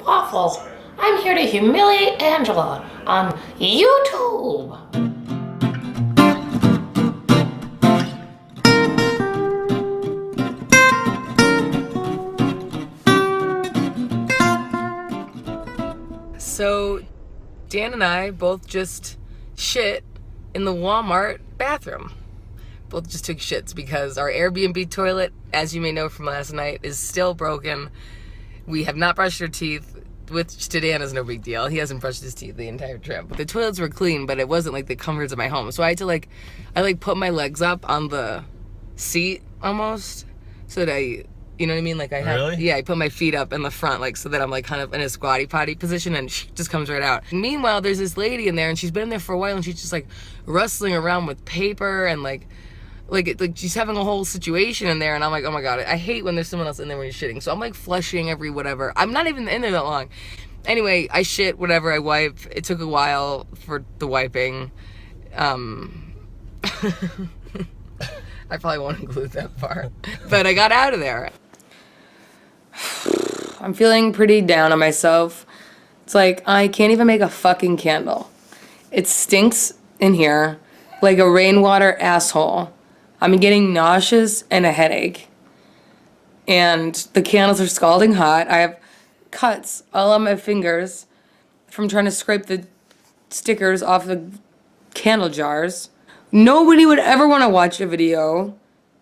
Waffles. I'm here to humiliate Angela on YouTube. So Dan and I both just shit in the Walmart bathroom. Both just took shits because our Airbnb toilet, as you may know from last night, is still broken. We have not brushed our teeth, which to Dan is no big deal. He hasn't brushed his teeth the entire trip. The toilets were clean, but it wasn't like the comforts of my home. So I had to I put my legs up on the seat almost so that you know what I mean? Like I have, really? Yeah, I put my feet up in the front, so that I'm kind of in a squatty potty position, and she just comes right out. Meanwhile, there's this lady in there, and she's been in there for a while, and she's just rustling around with paper, and she's having a whole situation in there, and I'm like, oh my god, I hate when there's someone else in there when you're shitting. So I'm flushing every whatever. I'm not even in there that long. Anyway, I shit, whatever, I wipe. It took a while for the wiping. I probably won't include that part. But I got out of there. I'm feeling pretty down on myself. It's I can't even make a fucking candle. It stinks in here like a rainwater asshole. I'm getting nauseous and a headache. And the candles are scalding hot. I have cuts all on my fingers from trying to scrape the stickers off the candle jars. Nobody would ever want to watch a video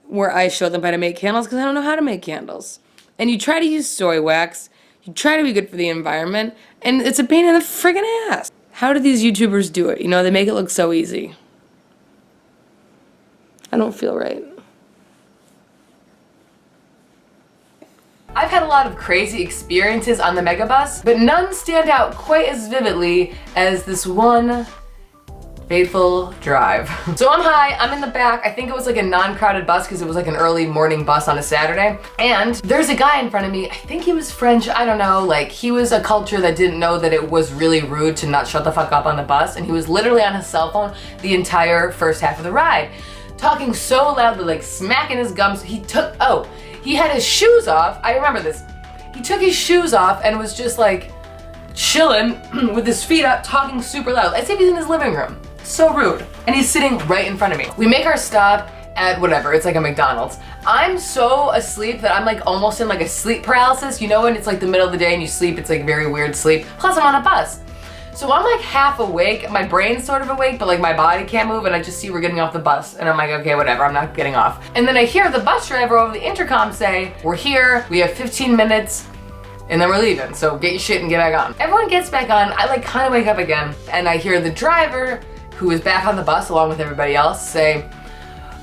where I show them how to make candles because I don't know how to make candles. And you try to use soy wax, you try to be good for the environment, and it's a pain in the friggin' ass. How do these YouTubers do it? They make it look so easy. I don't feel right. I've had a lot of crazy experiences on the Megabus, but none stand out quite as vividly as this one fateful drive. So I'm high, I'm in the back. I think it was a non-crowded bus because it was an early morning bus on a Saturday. And there's a guy in front of me, I think he was French, I don't know, he was a culture that didn't know that it was really rude to not shut the fuck up on the bus, and he was literally on his cell phone the entire first half of the ride, talking so loudly, smacking his gums. He had his shoes off, I remember this. He took his shoes off and was just chilling with his feet up, talking super loud, as if he's in his living room. So rude. And he's sitting right in front of me. We make our stop at whatever, it's a McDonald's. I'm so asleep that I'm almost in a sleep paralysis. You know when it's the middle of the day and you sleep, it's very weird sleep. Plus I'm on a bus. So I'm half awake, my brain's sort of awake, but my body can't move, and I just see we're getting off the bus. And I'm okay, whatever, I'm not getting off. And then I hear the bus driver over the intercom say, we're here, we have 15 minutes, and then we're leaving, so get your shit and get back on. Everyone gets back on, I kind of wake up again, and I hear the driver, who is back on the bus along with everybody else, say,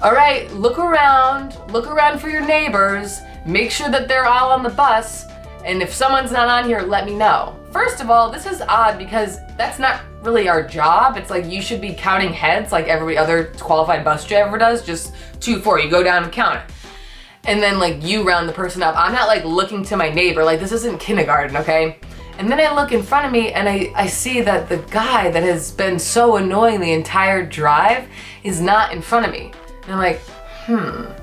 all right, look around for your neighbors, make sure that they're all on the bus, and if someone's not on here, let me know. First of all, this is odd because that's not really our job. It's you should be counting heads like every other qualified bus driver does, just 2, 4, you go down and count it. And then you round the person up. I'm not looking to my neighbor, this isn't kindergarten, okay? And then I look in front of me and I see that the guy that has been so annoying the entire drive is not in front of me. And I'm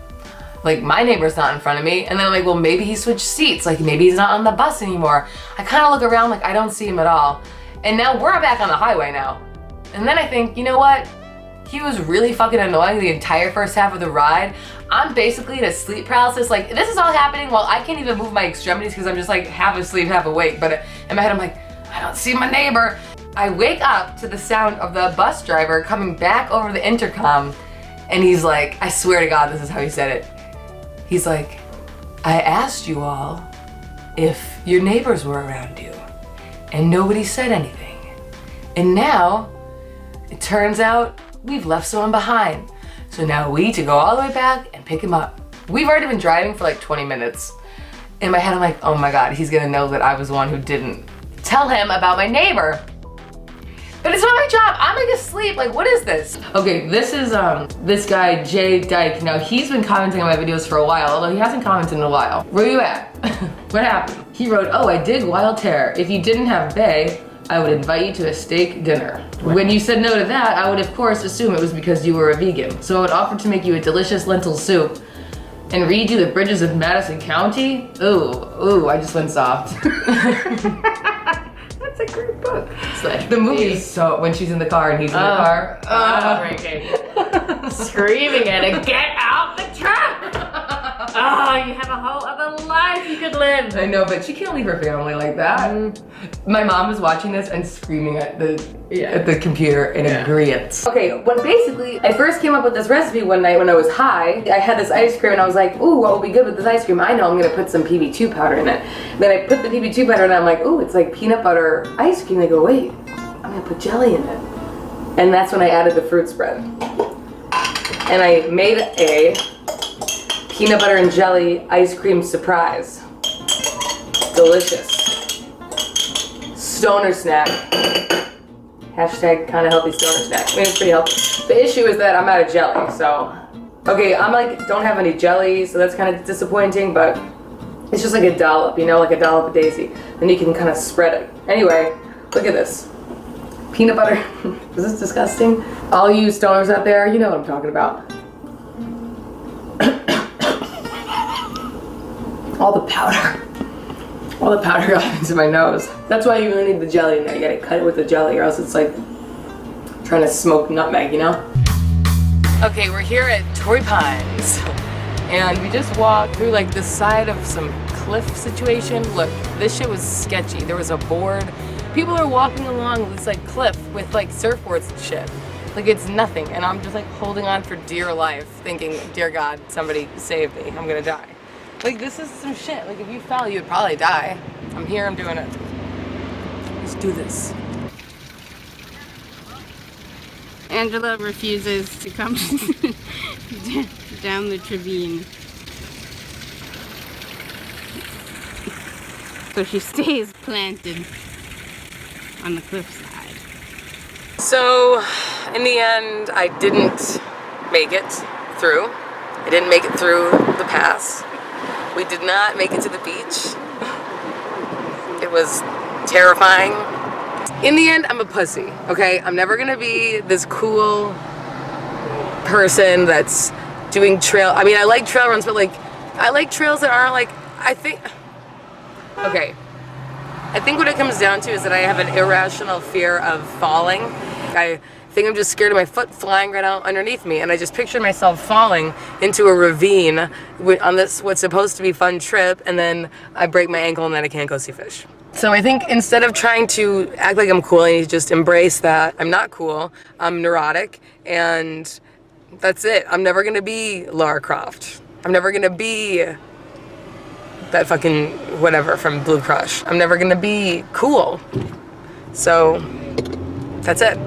my neighbor's not in front of me. And then I'm well, maybe he switched seats. Maybe he's not on the bus anymore. I kind of look around I don't see him at all. And now we're back on the highway now. And then I think, you know what? He was really fucking annoying the entire first half of the ride. I'm basically in a sleep paralysis. This is all happening while I can't even move my extremities because I'm just half asleep, half awake. But in my head, I'm I don't see my neighbor. I wake up to the sound of the bus driver coming back over the intercom. And he's I swear to God, this is how he said it. He's I asked you all if your neighbors were around you. And nobody said anything. And now, it turns out we've left someone behind. So now we need to go all the way back and pick him up. We've already been driving for 20 minutes. In my head, I'm oh my God, he's gonna know that I was the one who didn't tell him about my neighbor. But it's not my job, I'm asleep, what is this? Okay, this is this guy, Jay Dyke. Now he's been commenting on my videos for a while, although he hasn't commented in a while. Where you at? What happened? He wrote, oh, I dig wild terror. If you didn't have bae, I would invite you to a steak dinner. When you said no to that, I would of course assume it was because you were a vegan. So I would offer to make you a delicious lentil soup and read you The Bridges of Madison County? Ooh, I just went soft. That's a great book. The movie is so, when she's in the car and he's in the car. Screaming at it, get out the truck! Oh, you have a whole other life you could live. I know, but she can't leave her family like that. My mom was watching this and screaming at the computer in agreement. Okay, but basically, I first came up with this recipe one night when I was high. I had this ice cream and I was like, ooh, what will be good with this ice cream? I know I'm gonna put some PB2 powder in it. Then I put the PB2 powder and I'm like, ooh, it's like peanut butter ice cream. I go, wait, I'm gonna put jelly in it. And that's when I added the fruit spread. And I made a peanut butter and jelly ice cream surprise. Delicious. Stoner snack. Hashtag kind of healthy stoner snack. I mean, it's pretty healthy. The issue is that I'm out of jelly, so. Okay, I'm like, don't have any jelly, so that's kind of disappointing, but it's just like a dollop, you know, like a dollop of Daisy. Then you can kind of spread it. Anyway, look at this. Peanut butter. Is this disgusting? All you stoners out there, you know what I'm talking about. All the powder got into my nose. That's why you really need the jelly in there. You gotta cut it with the jelly or else it's like trying to smoke nutmeg, you know? Okay, we're here at Torrey Pines. And we just walked through like the side of some cliff situation. Look, this shit was sketchy. There was a board. People are walking along this like cliff with like surfboards and shit. Like it's nothing. And I'm just like holding on for dear life, thinking, dear God, somebody save me. I'm gonna die. Like this is some shit. Like if you fell, you'd probably die. I'm here, I'm doing it. Let's do this. Angela refuses to come down the ravine. So she stays planted on the cliffside. So, in the end, I didn't make it through. I didn't make it through the pass. We did not make it to the beach. It was terrifying. In the end, I'm a pussy, okay? I'm never gonna be this cool person that's doing trail. I mean, I like trail runs, but like, I like trails that aren't like, I think what it comes down to is that I have an irrational fear of falling. I think I'm just scared of my foot flying right out underneath me, and I just pictured myself falling into a ravine on this what's supposed to be fun trip, and then I break my ankle and then I can't go see fish. So I think instead of trying to act like I'm cool, I need to just embrace that I'm not cool, I'm neurotic, and that's it. I'm never gonna be Lara Croft. I'm never gonna be that fucking whatever from Blue Crush. I'm never gonna be cool. So that's it.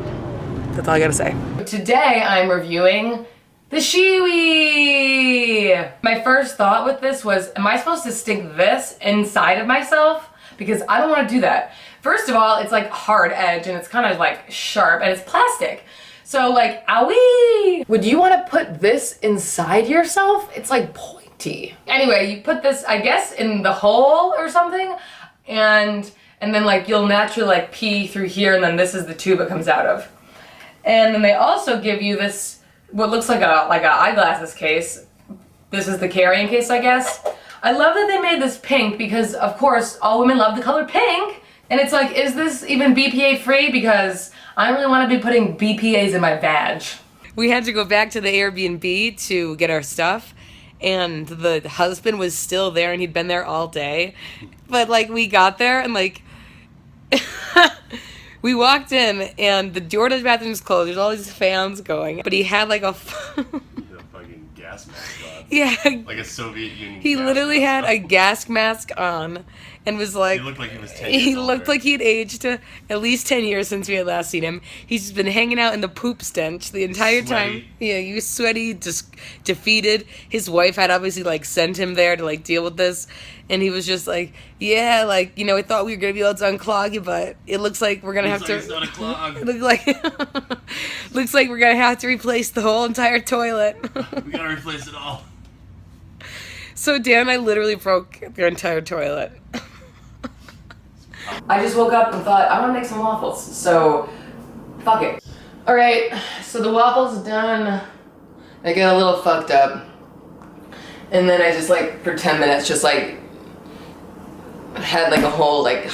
That's all I gotta say. Today I'm reviewing the Shiwi. My first thought with this was, am I supposed to stick this inside of myself? Because I don't want to do that. First of all, it's like hard edge and it's kind of like sharp and it's plastic. So like, owie! Would you want to put this inside yourself? It's like pointy. Anyway, you put this, I guess, in the hole or something, and then like you'll naturally like pee through here, and then this is the tube it comes out of. And then they also give you this, what looks like a eyeglasses case. This is the carrying case, I guess. I love that they made this pink because, of course, all women love the color pink. And it's like, is this even BPA free? Because I don't really want to be putting BPAs in my vag. We had to go back to the Airbnb to get our stuff, and the husband was still there, and he'd been there all day. But like, we got there and like, we walked in and the door to the bathroom was closed. There's all these fans going, but he had like a fucking gas mask on. Yeah. Like a Soviet Union. He literally had a gas mask on and was like, he looked like he was 10 years he older. looked like he'd aged at least 10 years since we had last seen him. He's just been hanging out in the poop stench the entire time. Yeah, he was sweaty, just defeated. His wife had obviously like sent him there to like deal with this. And he was just like, yeah, like, you know, we thought we were going to be able to unclog you, but it looks like we're going to have to. It's not a clog. Looks like we're going to have to replace the whole entire toilet. We got to replace it all. So Dan and I literally broke their entire toilet. I just woke up and thought, I want to make some waffles, so fuck it. Alright, so the waffles done. They get a little fucked up. And then I just like, for 10 minutes, just like, had like a whole like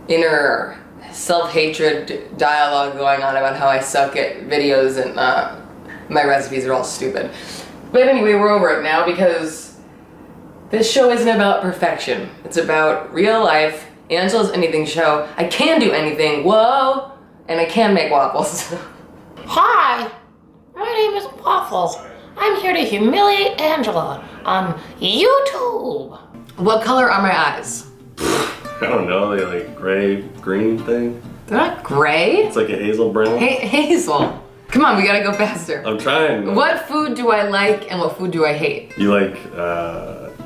inner self-hatred dialogue going on about how I suck at videos and my recipes are all stupid. But anyway, we're over it now because this show isn't about perfection. It's about real life, Angela's Anything show. I can do anything, whoa, and I can make waffles. Hi, my name is Waffles. I'm here to humiliate Angela on YouTube. What color are my eyes? I don't know, they like gray, green thing. They're not gray. It's like a hazel brown. Hazel. Come on, we gotta go faster. I'm trying. What food do I like and what food do I hate? You like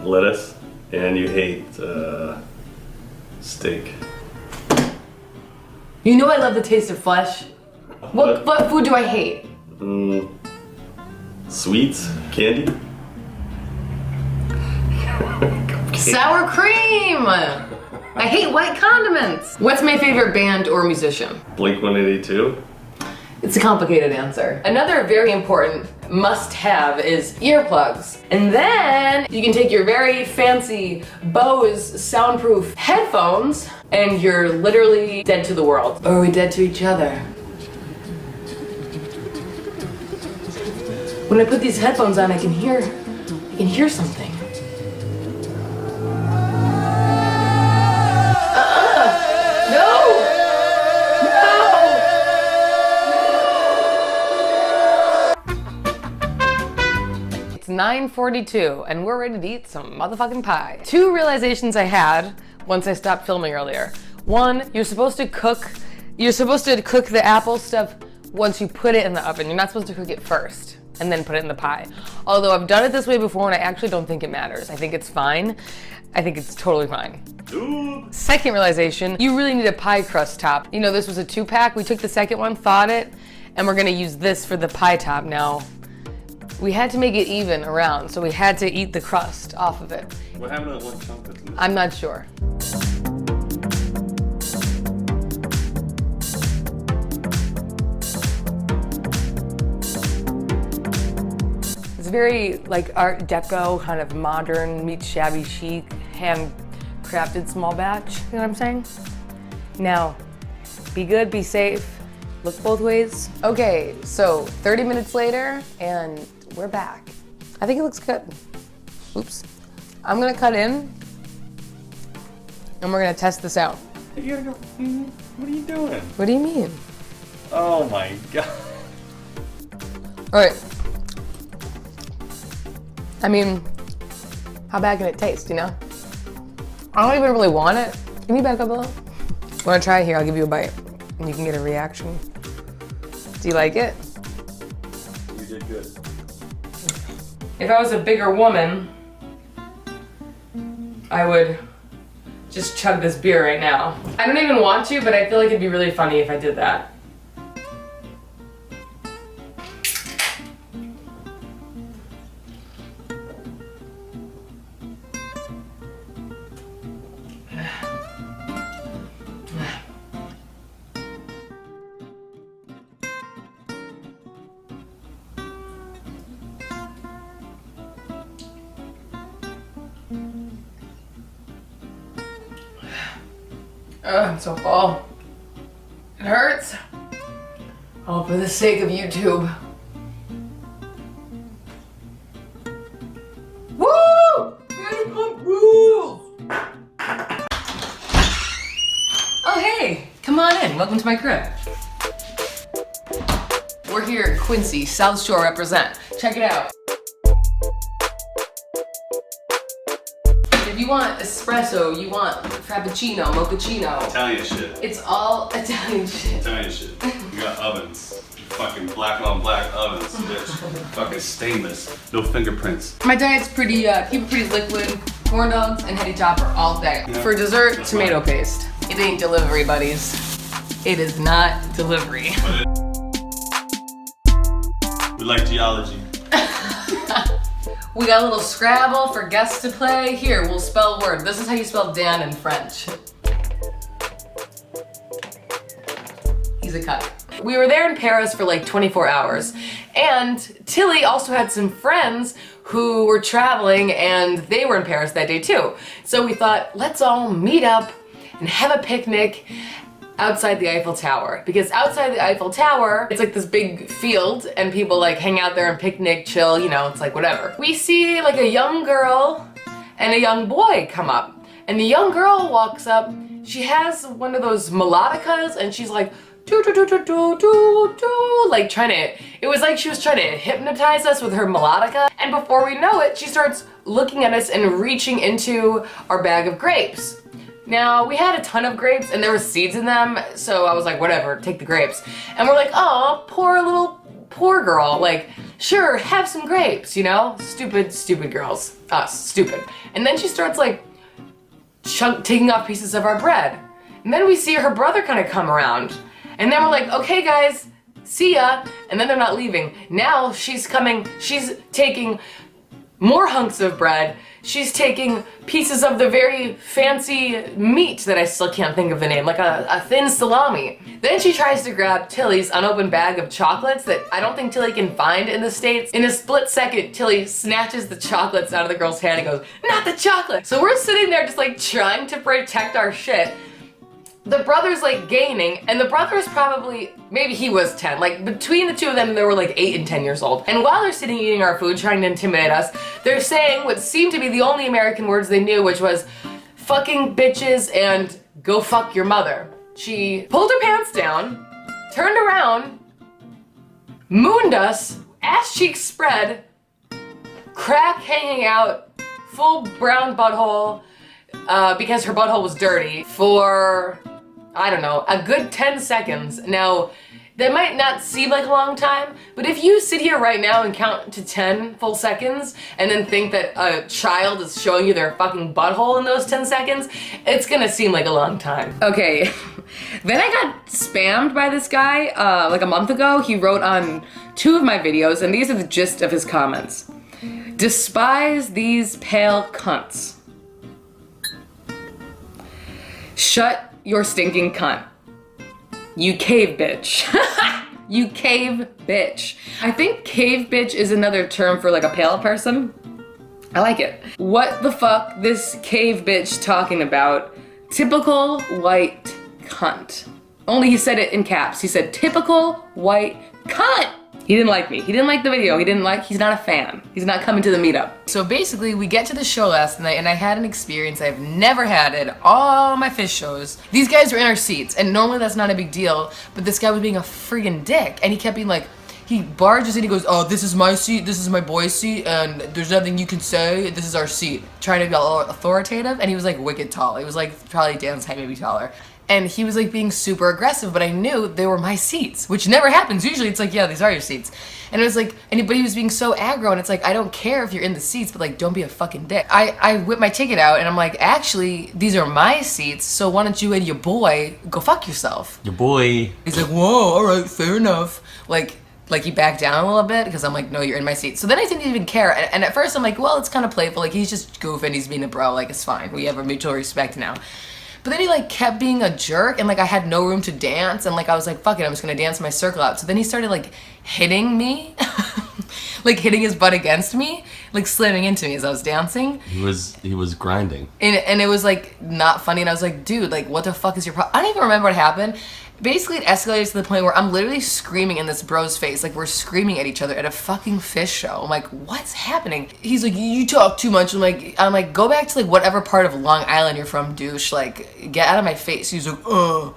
lettuce and you hate steak. You know I love the taste of flesh. What food do I hate? Sweets, candy. Sour cream! I hate white condiments. What's my favorite band or musician? Blink-182. It's a complicated answer. Another very important must-have is earplugs. And then you can take your very fancy Bose soundproof headphones and you're literally dead to the world. Or are we dead to each other? When I put these headphones on, I can hear something. It's 9:42 and we're ready to eat some motherfucking pie. Two realizations I had once I stopped filming earlier. One, you're supposed to cook the apple stuff once you put it in the oven. You're not supposed to cook it first and then put it in the pie. Although I've done it this way before and I actually don't think it matters. I think it's fine. I think it's totally fine. Ooh. Second realization, you really need a pie crust top. You know, this was a 2-pack. We took the second one, thawed it, and we're gonna use this for the pie top now. We had to make it even around, so we had to eat the crust off of it. What happened to that one chunk that's missing? I'm not sure. It's very like Art Deco, kind of modern meets shabby chic, handcrafted small batch, you know what I'm saying? Now, be good, be safe, look both ways. Okay, so 30 minutes later, and we're back. I think it looks good. Oops. I'm gonna cut in, and we're gonna test this out. You gotta go. What are you doing? What do you mean? Oh my god. All right. I mean, how bad can it taste, you know? I don't even really want it. Can you back up a little? Wanna try it? Here, I'll give you a bite, and you can get a reaction. Do you like it? You did good. If I was a bigger woman, I would just chug this beer right now. I don't even want to, but I feel like it'd be really funny if I did that. I'm so full. It hurts. Oh, for the sake of YouTube. Woo! Oh, hey, come on in. Welcome to my crib. We're here at Quincy, South Shore represent. Check it out. If you want espresso, you want frappuccino, mochaccino. Italian shit. It's all Italian shit. Italian shit. You got ovens. Fucking black on black ovens, bitch. Fucking stainless. No fingerprints. My diet's pretty, keep it pretty liquid. Corn dogs and heady chopper all day. Yeah, For dessert, that's tomato fine. paste. It ain't delivery, buddies. It is not delivery. We like geology. We got a little Scrabble for guests to play. Here, we'll spell word. This is how you spell Dan in French. He's a cut. We were there in Paris for like 24 hours, and Tilly also had some friends who were traveling and they were in Paris that day too. So we thought, let's all meet up and have a picnic outside the Eiffel Tower. Because outside the Eiffel Tower, it's like this big field and people like hang out there and picnic, chill, you know, it's like whatever. We see like a young girl and a young boy come up. And the young girl walks up, she has one of those melodicas and she's like, do do do do do do do, like trying to, it was like she was trying to hypnotize us with her melodica. And before we know it, she starts looking at us and reaching into our bag of grapes. Now, we had a ton of grapes and there were seeds in them, so I was like, whatever, take the grapes. And we're like, oh, poor girl, like, sure, have some grapes, you know? Stupid girls. Us, stupid. And then she starts like taking off pieces of our bread. And then we see her brother kind of come around. And then we're like, okay guys, see ya. And then they're not leaving. Now she's coming, she's taking more hunks of bread. She's taking pieces of the very fancy meat that I still can't think of the name, like a thin salami. Then she tries to grab Tilly's unopened bag of chocolates that I don't think Tilly can find in the States. In a split second, Tilly snatches the chocolates out of the girl's hand and goes, not the chocolate! So we're sitting there just like trying to protect our shit. The brother's like gaining, and the brother's probably, maybe he was 10, like between the two of them they were like 8 and 10 years old. And while they're sitting eating our food trying to intimidate us, they're saying what seemed to be the only American words they knew, which was fucking bitches and go fuck your mother. She pulled her pants down, turned around, mooned us, ass cheeks spread, crack hanging out, full brown butthole, because her butthole was dirty, for I don't know, a good 10 seconds. Now, that might not seem like a long time, but if you sit here right now and count to 10 full seconds and then think that a child is showing you their fucking butthole in those 10 seconds, it's gonna seem like a long time. Okay, then I got spammed by this guy like a month ago. He wrote on 2 of my videos, and these are the gist of his comments. Despise these pale cunts. Shut your stinking cunt. You cave bitch. You cave bitch. I think cave bitch is another term for like a pale person. I like it. What the fuck this cave bitch talking about? Typical white cunt. Only he said it in caps. He said typical white cunt. He didn't like me. He didn't like the video. He's not a fan. He's not coming to the meetup. So basically, we get to the show last night and I had an experience I've never had at all my fish shows. These guys were in our seats, and normally that's not a big deal, but this guy was being a friggin' dick, and he kept being like, he barges in, he goes, oh, this is my seat, this is my boy's seat, and there's nothing you can say, this is our seat. Trying to be all authoritative, and he was like wicked tall. He was like probably Dan's height, maybe taller. And he was like being super aggressive, but I knew they were my seats, which never happens. Usually it's like, yeah, these are your seats. And it was like, but he was being so aggro, and it's like, I don't care if you're in the seats, but like, don't be a fucking dick. I whipped my ticket out and I'm like, actually, these are my seats, so why don't you and your boy go fuck yourself? Your boy. He's like, whoa, all right, fair enough. Like he backed down a little bit because I'm like, no, you're in my seat. So then I didn't even care. And at first I'm like, well, it's kind of playful. Like, he's just goofing, he's being a bro, like, it's fine. We have a mutual respect now. But then he like kept being a jerk, and like I had no room to dance, and like I was like, fuck it, I'm just gonna dance my circle out. So then he started like hitting me, like hitting his butt against me, like slamming into me as I was dancing. He was grinding. And it was like not funny, and I was like, dude, like what the fuck is your problem? I don't even remember what happened. Basically, it escalated to the point where I'm literally screaming in this bro's face, like we're screaming at each other at a fucking fish show. I'm like, what's happening? He's like, you talk too much. I'm like, go back to like whatever part of Long Island you're from, douche. Like, get out of my face. He's like, I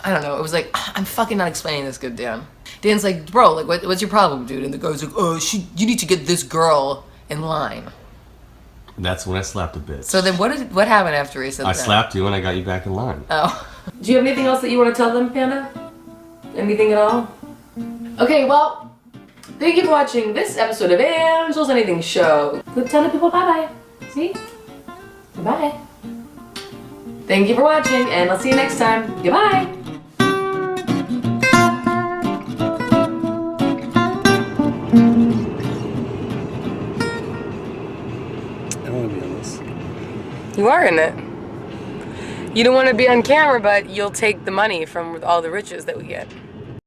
don't know. It was like, I'm fucking not explaining this good, Dan. Dan's like, bro, like, what's your problem, dude? And the guy's like, you need to get this girl in line. That's when I slapped a bitch. So then what happened after he said that? I slapped you and I got you back in line. Oh. Do you have anything else that you want to tell them, Panda? Anything at all? Okay, well, thank you for watching this episode of Angel's Anything Show. Good telling people bye-bye. See? Bye. Thank you for watching, and I'll see you next time. Goodbye. I want to be on this. You are in it. You don't want to be on camera, but you'll take the money from all the riches that we get.